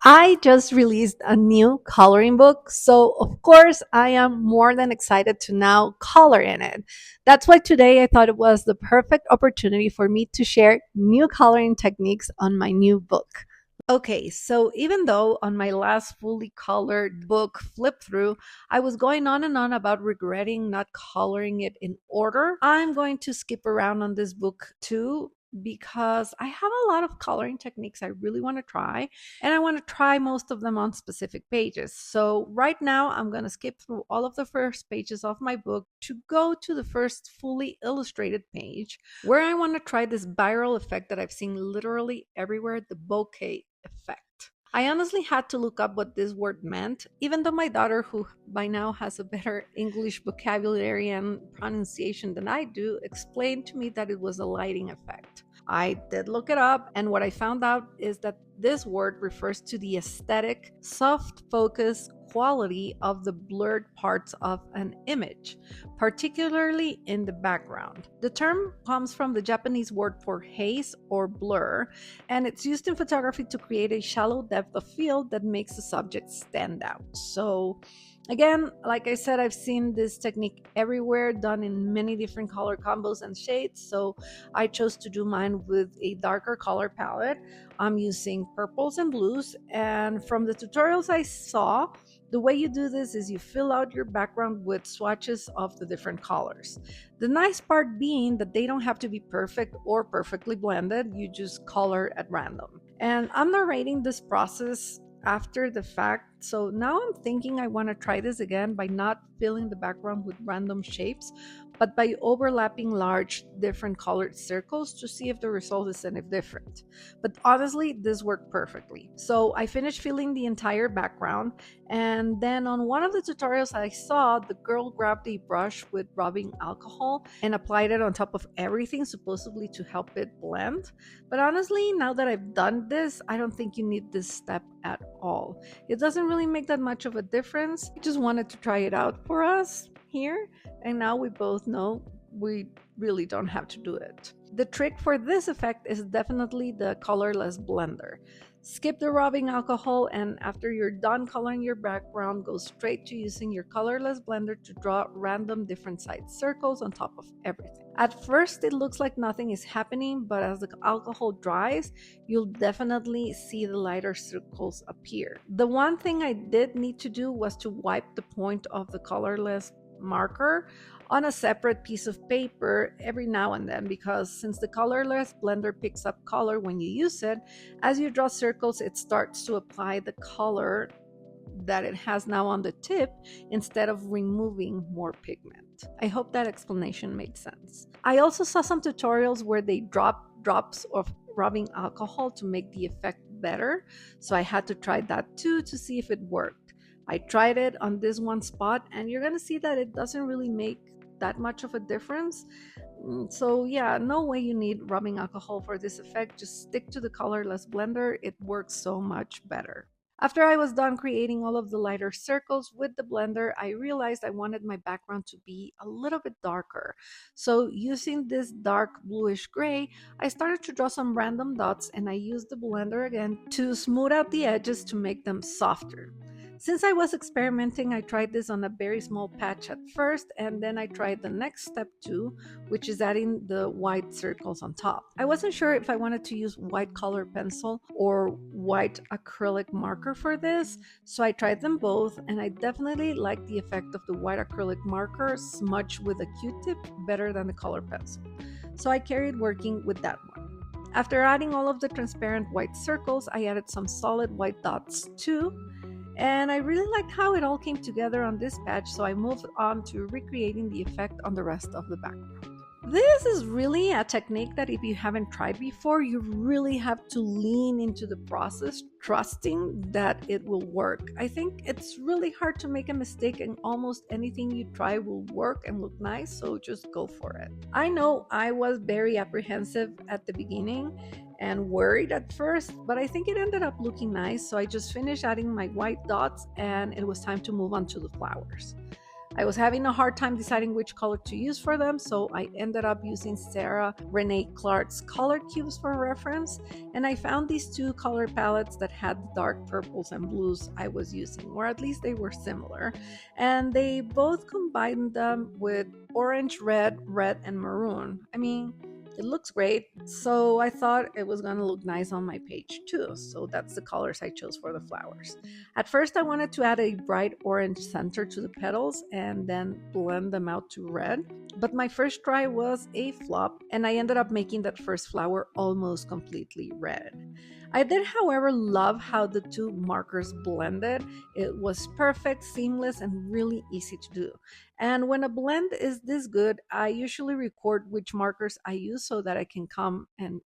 I just released a new coloring book, so of course I am more than excited to now color in it. That's why today I thought it was the perfect opportunity for me to share new coloring techniques on my new book. Okay, so even though on my last fully colored book flip through, I was going on and on about regretting not coloring it in order, I'm going to skip around on this book too because I have a lot of coloring techniques I really want to try, and I want to try most of them on specific pages. So, right now, I'm going to skip through all of the first pages of my book to go to the first fully illustrated page where I want to try this viral effect that I've seen literally everywhere, the bokeh effect. I honestly had to look up what this word meant, even though my daughter, who by now has a better English vocabulary and pronunciation than I do, explained to me that it was a lighting effect. I did look it up, and what I found out is that this word refers to the aesthetic, soft focus quality of the blurred parts of an image, particularly in the background. The term comes from the Japanese word for haze or blur, and it's used in photography to create a shallow depth of field that makes the subject stand out. So, again, like I said, I've seen this technique everywhere, done in many different color combos and shades. So, I chose to do mine with a darker color palette. I'm using purples and blues, and from the tutorials I saw, the way you do this is you fill out your background with swatches of the different colors. The nice part being that they don't have to be perfect or perfectly blended, you just color at random. And I'm narrating this process after the fact, so now I'm thinking I want to try this again by not filling the background with random shapes, but by overlapping large different colored circles to see if the result is any different. But honestly, this worked perfectly. So I finished filling the entire background, and then on one of the tutorials I saw, the girl grabbed a brush with rubbing alcohol and applied it on top of everything, supposedly to help it blend. But honestly, now that I've done this, I don't think you need this step at all. It doesn't really make that much of a difference. I just wanted to try it out for us here, and now we both know we really don't have to do it. The trick for this effect is definitely the colorless blender. Skip the rubbing alcohol, and after you're done coloring your background, go straight to using your colorless blender to draw random different size circles on top of everything. At first, it looks like nothing is happening, but as the alcohol dries, you'll definitely see the lighter circles appear. The one thing I did need to do was to wipe the point of the colorless marker on a separate piece of paper every now and then, because since the colorless blender picks up color when you use it, as you draw circles, it starts to apply the color that it has now on the tip instead of removing more pigment. I hope that explanation made sense. I also saw some tutorials where they drop drops of rubbing alcohol to make the effect better, so I had to try that too to see if it worked. I tried it on this one spot, and you're gonna see that it doesn't really make that much of a difference. So yeah, no way you need rubbing alcohol for this effect. Just stick to the colorless blender. It works so much better. After I was done creating all of the lighter circles with the blender, I realized I wanted my background to be a little bit darker. So using this dark bluish gray, I started to draw some random dots, and I used the blender again to smooth out the edges to make them softer. Since I was experimenting, I tried this on a very small patch at first, and then I tried the next step too, which is adding the white circles on top. I wasn't sure if I wanted to use white color pencil or white acrylic marker for this, so I tried them both, and I definitely like the effect of the white acrylic marker smudged with a Q-tip better than the color pencil. So I carried working with that one. After adding all of the transparent white circles, I added some solid white dots too, and I really liked how it all came together on this patch, so I moved on to recreating the effect on the rest of the background. This is really a technique that if you haven't tried before, you really have to lean into the process, trusting that it will work. I think it's really hard to make a mistake, and almost anything you try will work and look nice, so just go for it. I know I was very apprehensive at the beginning and worried at first, but I think it ended up looking nice, so I just finished adding my white dots, and it was time to move on to the flowers. I was having a hard time deciding which color to use for them, so I ended up using Sarah Renee Clark's color cubes for reference, and I found these two color palettes that had the dark purples and blues I was using, or at least they were similar, and they both combined them with orange, red, and maroon. I mean, it looks great, so I thought it was gonna look nice on my page too, so that's the colors I chose for the flowers. At first I wanted to add a bright orange center to the petals and then blend them out to red, but my first try was a flop and I ended up making that first flower almost completely red. I did, however, love how the two markers blended. It was perfect, seamless, and really easy to do. And when a blend is this good, I usually record which markers I use so that I can come and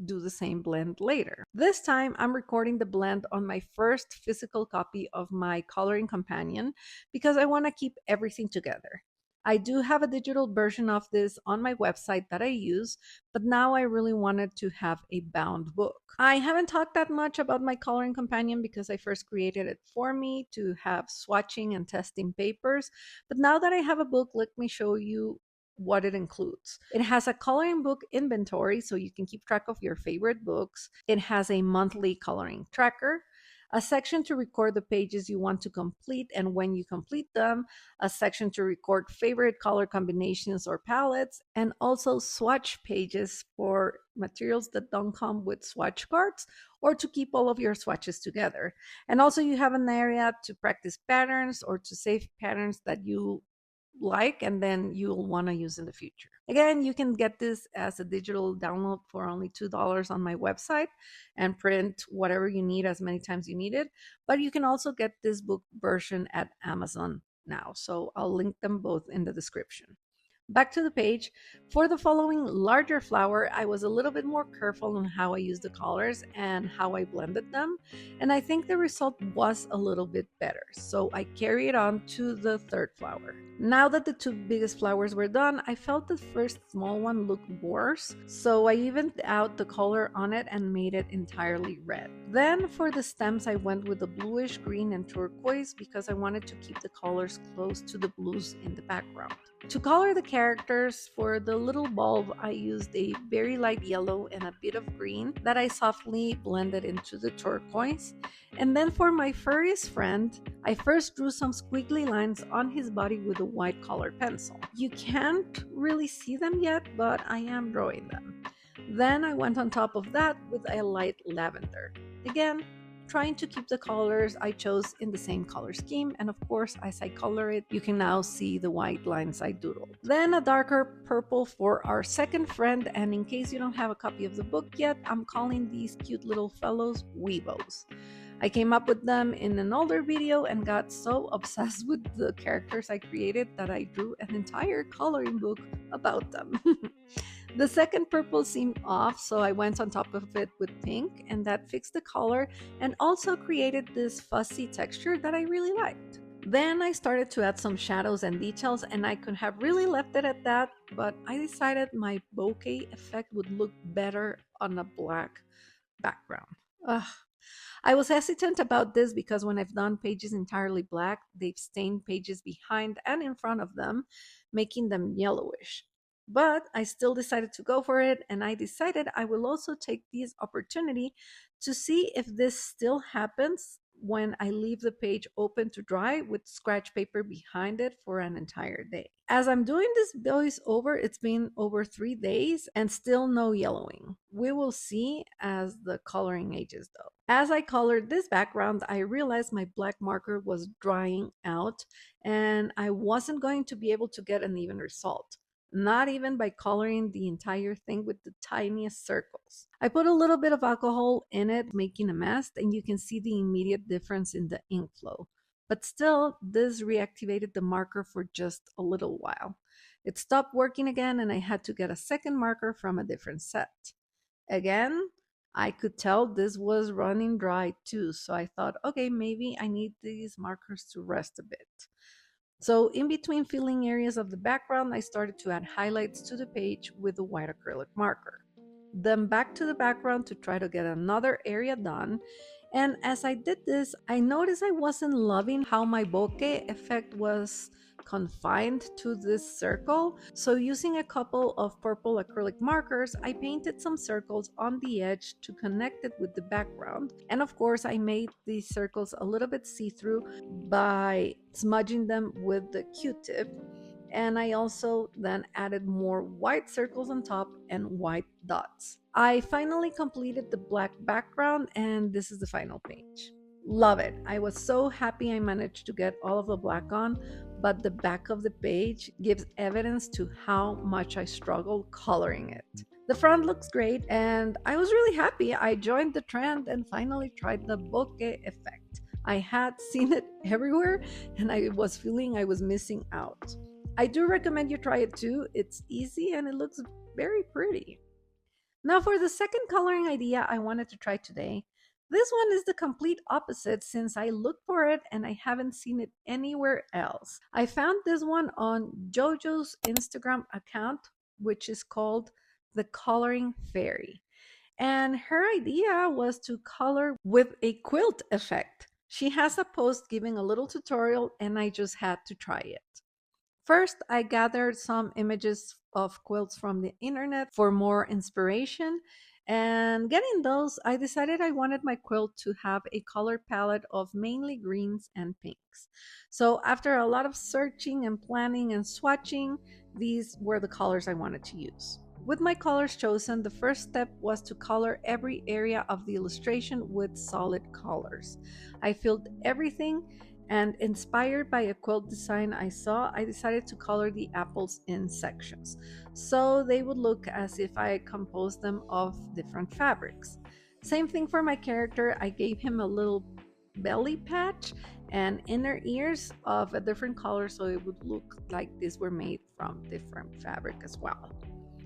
do the same blend later. This time I'm recording the blend on my first physical copy of my coloring companion because I want to keep everything together. I do have a digital version of this on my website that I use, but now I really wanted to have a bound book. I haven't talked that much about my coloring companion because I first created it for me to have swatching and testing papers, but now that I have a book, let me show you what it includes. It has a coloring book inventory so you can keep track of your favorite books. It has a monthly coloring tracker, a section to record the pages you want to complete and when you complete them, a section to record favorite color combinations or palettes, and also swatch pages for materials that don't come with swatch cards or to keep all of your swatches together. And also, you have an area to practice patterns or to save patterns that you like and then you'll want to use in the future. Again, you can get this as a digital download for only $2 on my website and print whatever you need as many times you need it. But you can also get this book version at Amazon now. So I'll link them both in the description. Back to the page. For the following larger flower, I was a little bit more careful on how I used the colors and how I blended them, and I think the result was a little bit better. So I carried on to the third flower. Now that the two biggest flowers were done, I felt the first small one looked worse, so I evened out the color on it and made it entirely red. Then for the stems, I went with the bluish green and turquoise because I wanted to keep the colors close to the blues in the background. To color the characters, for the little bulb, I used a very light yellow and a bit of green that I softly blended into the turquoise. And then for my furriest friend, I first drew some squiggly lines on his body with a white colored pencil. You can't really see them yet, but I am drawing them. Then I went on top of that with a light lavender. Again, trying to keep the colors I chose in the same color scheme, and of course as I color it you can now see the white lines I doodled. Then a darker purple for our second friend, and in case you don't have a copy of the book yet, I'm calling these cute little fellows Weebos. I came up with them in an older video and got so obsessed with the characters I created that I drew an entire coloring book about them. The second purple seemed off, so I went on top of it with pink, and that fixed the color and also created this fuzzy texture that I really liked. Then I started to add some shadows and details, and I could have really left it at that, but I decided my bokeh effect would look better on a black background. Ugh. I was hesitant about this because when I've done pages entirely black, they've stained pages behind and in front of them, making them yellowish. But I still decided to go for it, and I decided I will also take this opportunity to see if this still happens when I leave the page open to dry with scratch paper behind it for an entire day. As I'm doing this voiceover, it's been over 3 days and still no yellowing. We will see as the coloring ages though. As I colored this background, I realized my black marker was drying out and I wasn't going to be able to get an even result. Not even by coloring the entire thing with the tiniest circles. I put a little bit of alcohol in it, making a mess, and you can see the immediate difference in the ink flow. But still, this reactivated the marker for just a little while. It stopped working again, and I had to get a second marker from a different set. Again, I could tell this was running dry too, so I thought, okay, maybe I need these markers to rest a bit. So in between filling areas of the background, I started to add highlights to the page with a white acrylic marker. Then back to the background to try to get another area done. And as I did this, I noticed I wasn't loving how my bokeh effect was confined to this circle. So using a couple of purple acrylic markers, I painted some circles on the edge to connect it with the background. And of course, I made these circles a little bit see-through by smudging them with the Q-tip. And I also then added more white circles on top and white dots. I finally completed the black background, and this is the final page. Love it. I was so happy I managed to get all of the black on, but the back of the page gives evidence to how much I struggled coloring it. The front looks great, and I was really happy I joined the trend and finally tried the bokeh effect. I had seen it everywhere, and I was feeling I was missing out. I do recommend you try it too. It's easy and it looks very pretty. Now, for the second coloring idea I wanted to try today, this one is the complete opposite since I looked for it and I haven't seen it anywhere else. I found this one on JoJo's Instagram account, which is called The Coloring Fairy. And her idea was to color with a quilt effect. She has a post giving a little tutorial, and I just had to try it. First, I gathered some images of quilts from the internet for more inspiration. And getting those, I decided I wanted my quilt to have a color palette of mainly greens and pinks. So, after a lot of searching and planning and swatching, these were the colors I wanted to use. With my colors chosen, the first step was to color every area of the illustration with solid colors. I filled everything, and inspired by a quilt design I saw, I decided to color the apples in sections so they would look as if I composed them of different fabrics. Same thing for my character, I gave him a little belly patch and inner ears of a different color so it would look like these were made from different fabric as well.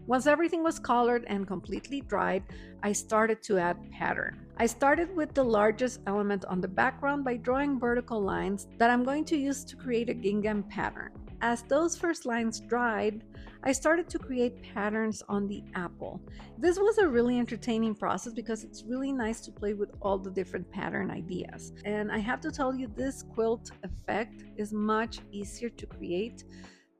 Once everything was colored and completely dried, I started to add pattern. I started with the largest element on the background by drawing vertical lines that I'm going to use to create a gingham pattern. As those first lines dried, I started to create patterns on the apple. This was a really entertaining process because it's really nice to play with all the different pattern ideas. And I have to tell you, this quilt effect is much easier to create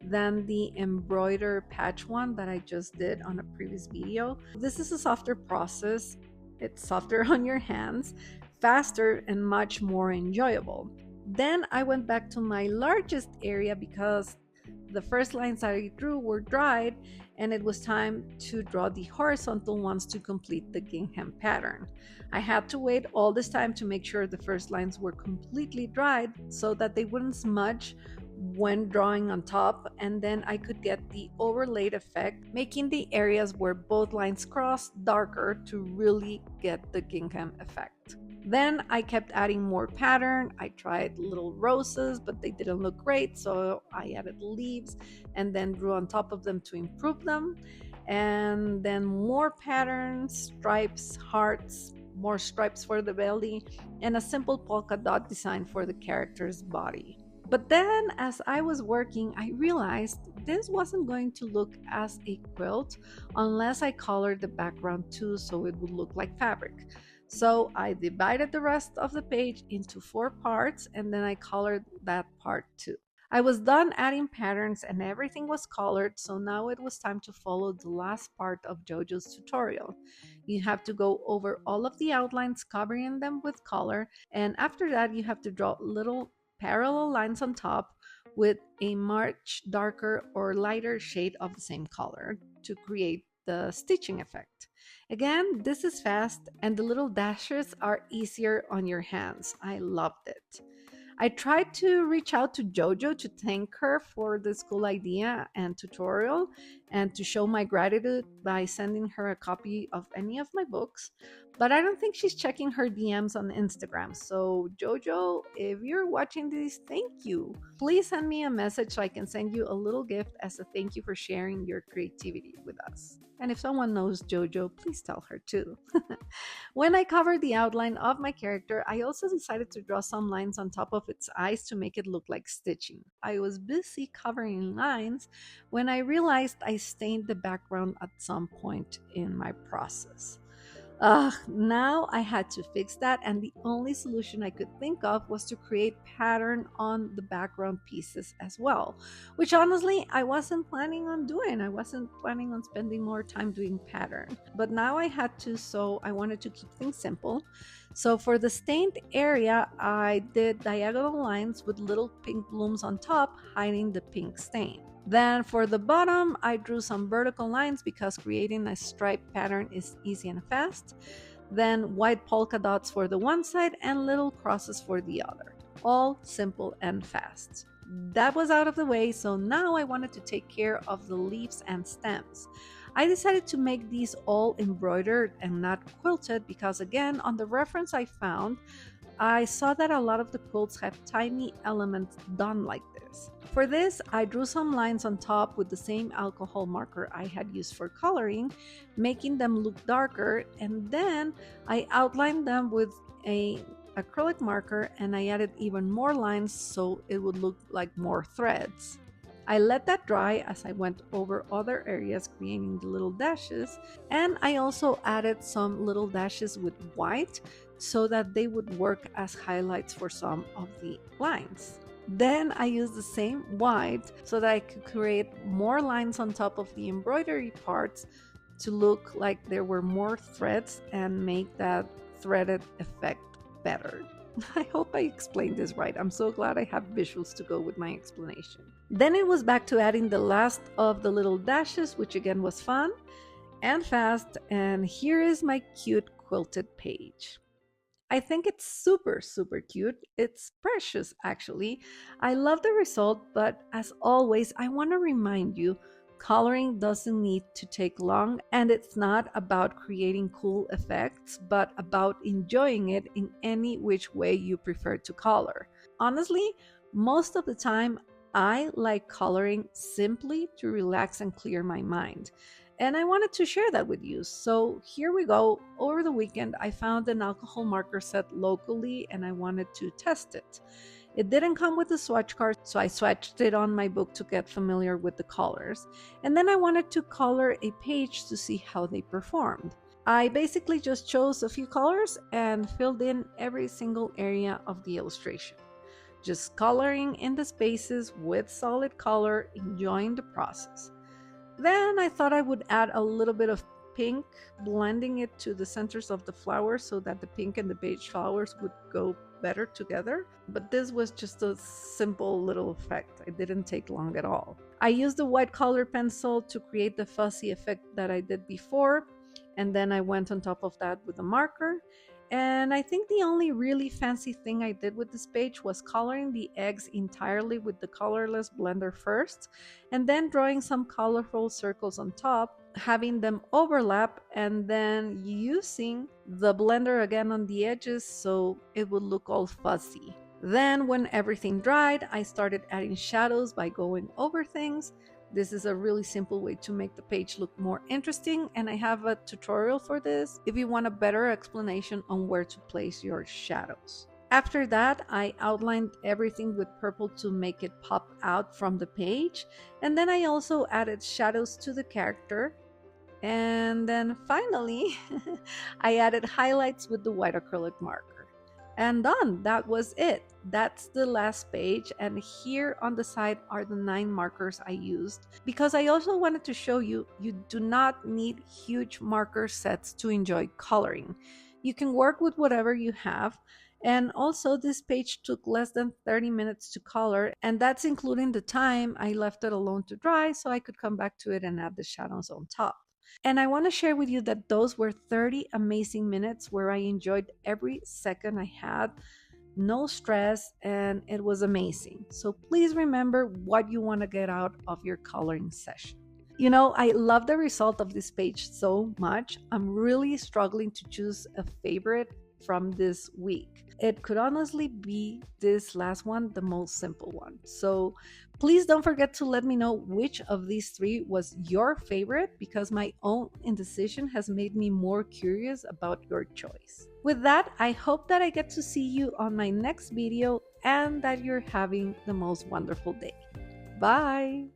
than the embroider patch one that I just did on a previous video. This is a softer process. It's softer on your hands, faster, and much more enjoyable. Then I went back to my largest area because the first lines I drew were dried and it was time to draw the horizontal ones to complete the gingham pattern. I had to wait all this time to make sure the first lines were completely dried so that they wouldn't smudge when drawing on top, and then I could get the overlaid effect, making the areas where both lines cross darker to really get the gingham effect. Then I kept adding more pattern. I tried little roses, but they didn't look great, so I added leaves and then drew on top of them to improve them. And then more patterns, stripes, hearts, more stripes for the belly, and a simple polka dot design for the character's body. But then, as I was working, I realized this wasn't going to look as a quilt unless I colored the background too so it would look like fabric. So I divided the rest of the page into 4 parts and then I colored that part too. I was done adding patterns and everything was colored, so now it was time to follow the last part of JoJo's tutorial. You have to go over all of the outlines, covering them with color, and after that you have to draw little parallel lines on top with a much darker or lighter shade of the same color to create the stitching effect. Again, this is fast and the little dashes are easier on your hands. I loved it. I tried to reach out to JoJo to thank her for this cool idea and tutorial and to show my gratitude by sending her a copy of any of my books, but I don't think she's checking her DMs on Instagram. So, JoJo, if you're watching this, thank you. Please send me a message so I can send you a little gift as a thank you for sharing your creativity with us. And if someone knows JoJo, please tell her too. When I covered the outline of my character, I also decided to draw some lines on top of its eyes to make it look like stitching. I was busy covering lines when I realized I stained the background at some point in my process. Now I had to fix that, and the only solution I could think of was to create pattern on the background pieces as well, which honestly I wasn't planning on doing. I wasn't planning on spending more time doing pattern, but now I had to, so I wanted to keep things simple. So for the stained area, I did diagonal lines with little pink blooms on top, hiding the pink stain. Then for the bottom, I drew some vertical lines because creating a stripe pattern is easy and fast. Then white polka dots for the one side and little crosses for the other. All simple and fast. That was out of the way, so now I wanted to take care of the leaves and stems. I decided to make these all embroidered and not quilted because, again, on the reference I found, I saw that a lot of the quilts have tiny elements done like this. For this, I drew some lines on top with the same alcohol marker I had used for coloring, making them look darker, and then I outlined them with a acrylic marker and I added even more lines so it would look like more threads. I let that dry as I went over other areas creating the little dashes, and I also added some little dashes with white so that they would work as highlights for some of the lines. Then I used the same white so that I could create more lines on top of the embroidery parts to look like there were more threads and make that threaded effect better. I hope I explained this right. I'm so glad I have visuals to go with my explanation. Then it was back to adding the last of the little dashes, which again was fun and fast. And here is my cute quilted page. I think it's super, super cute. It's precious, actually. I love the result, but as always, I want to remind you coloring doesn't need to take long, and it's not about creating cool effects, but about enjoying it in any which way you prefer to color. Honestly, most of the time, I like coloring simply to relax and clear my mind. And I wanted to share that with you. So here we go. Over the weekend, I found an alcohol marker set locally and I wanted to test it. It didn't come with a swatch card, so I swatched it on my book to get familiar with the colors. And then I wanted to color a page to see how they performed. I basically just chose a few colors and filled in every single area of the illustration. Just coloring in the spaces with solid color, enjoying the process. Then I thought I would add a little bit of pink, blending it to the centers of the flowers so that the pink and the beige flowers would go better together. But this was just a simple little effect. It didn't take long at all. I used the white color pencil to create the fuzzy effect that I did before, and then I went on top of that with a marker. And I think the only really fancy thing I did with this page was coloring the eggs entirely with the colorless blender first, and then drawing some colorful circles on top, having them overlap, and then using the blender again on the edges so it would look all fuzzy. Then when everything dried, I started adding shadows by going over things. This is a really simple way to make the page look more interesting, and I have a tutorial for this if you want a better explanation on where to place your shadows. After that, I outlined everything with purple to make it pop out from the page, and then I also added shadows to the character. And then finally, I added highlights with the white acrylic marker. And done, that was it. That's the last page, and here on the side are the 9 markers I used, because I also wanted to show you do not need huge marker sets to enjoy coloring. You can work with whatever you have, and also this page took less than 30 minutes to color, and that's including the time I left it alone to dry so I could come back to it and add the shadows on top. And I want to share with you that those were 30 amazing minutes where I enjoyed every second I had, no stress, and it was amazing. So please remember what you want to get out of your coloring session. You know, I love the result of this page so much. I'm really struggling to choose a favorite from this week. It could honestly be this last one, the most simple one. So please don't forget to let me know which of these 3 was your favorite, because my own indecision has made me more curious about your choice. With that, I hope that I get to see you on my next video and that you're having the most wonderful day. Bye!